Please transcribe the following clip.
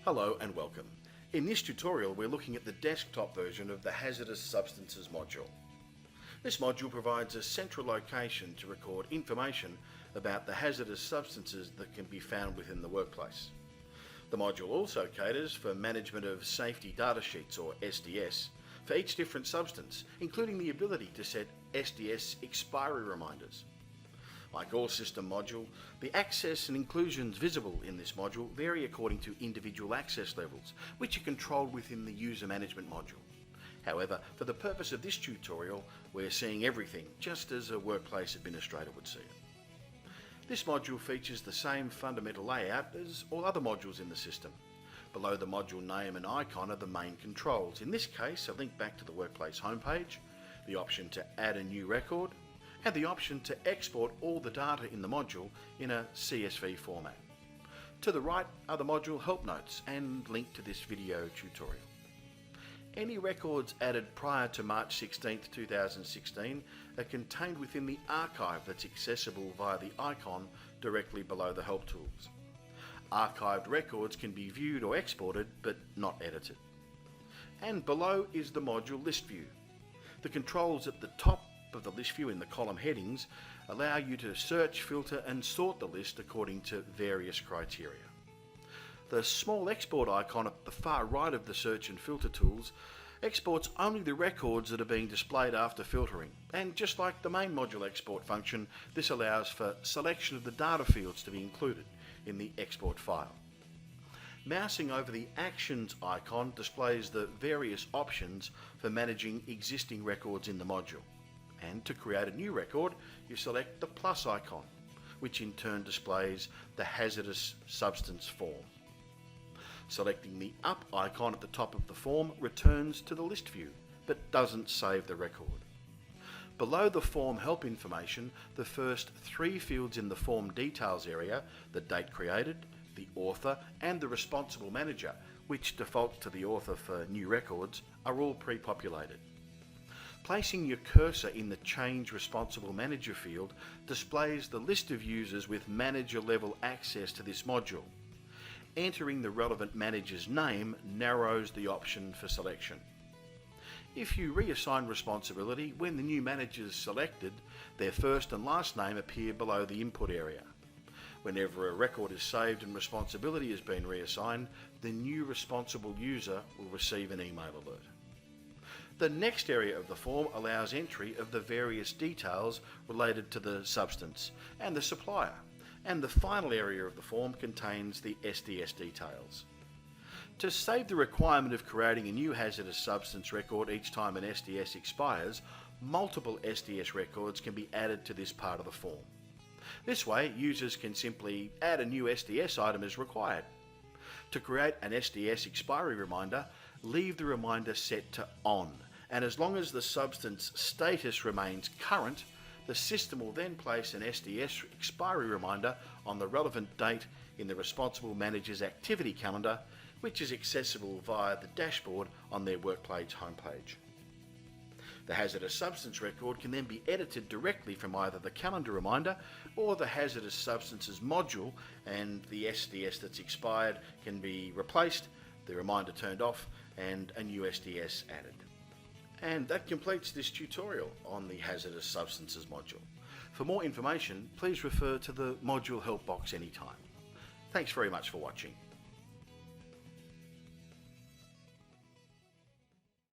Hello and welcome. In this tutorial we're looking at the desktop version of the Hazardous Substances module. This module provides a central location to record information about the hazardous substances that can be found within the workplace. The module also caters for management of safety data sheets, or SDS, for each different substance, including the ability to set SDS expiry reminders. Like all system modules, the access and inclusions visible in this module vary according to individual access levels, which are controlled within the user management module. However, for the purpose of this tutorial, we're seeing everything just as a workplace administrator would see it. This module features the same fundamental layout as all other modules in the system. Below the module name and icon are the main controls. In this case, a link back to the workplace homepage, the option to add a new record, and the option to export all the data in the module in a CSV format. To the right are the module help notes and link to this video tutorial. Any records added prior to March 16, 2016 are contained within the archive that's accessible via the icon directly below the help tools. Archived records can be viewed or exported but not edited. And below is the module list view. The controls at the top of the list view in the column headings allow you to search, filter and sort the list according to various criteria. The small export icon at the far right of the search and filter tools exports only the records that are being displayed after filtering, and just like the main module export function, this allows for selection of the data fields to be included in the export file. Mousing over the Actions icon displays the various options for managing existing records in the module. And to create a new record, you select the plus icon, which in turn displays the hazardous substance form. Selecting the up icon at the top of the form returns to the list view, but doesn't save the record. Below the form help information, the first three fields in the form details area, the date created, the author, and the responsible manager, which defaults to the author for new records, are all pre-populated. Placing your cursor in the Change Responsible Manager field displays the list of users with manager level access to this module. Entering the relevant manager's name narrows the option for selection. If you reassign responsibility, when the new manager is selected, their first and last name appear below the input area. Whenever a record is saved and responsibility has been reassigned, the new responsible user will receive an email alert. The next area of the form allows entry of the various details related to the substance and the supplier, and the final area of the form contains the SDS details. To save the requirement of creating a new hazardous substance record each time an SDS expires, multiple SDS records can be added to this part of the form. This way, users can simply add a new SDS item as required. To create an SDS expiry reminder, leave the reminder set to on, and as long as the substance status remains current, the system will then place an SDS expiry reminder on the relevant date in the responsible manager's activity calendar, which is accessible via the dashboard on their workplace homepage. The hazardous substance record can then be edited directly from either the calendar reminder or the hazardous substances module, and the SDS that's expired can be replaced, the reminder turned off, and a new SDS added. And that completes this tutorial on the Hazardous Substances module. For more information, please refer to the module help box anytime. Thanks very much for watching.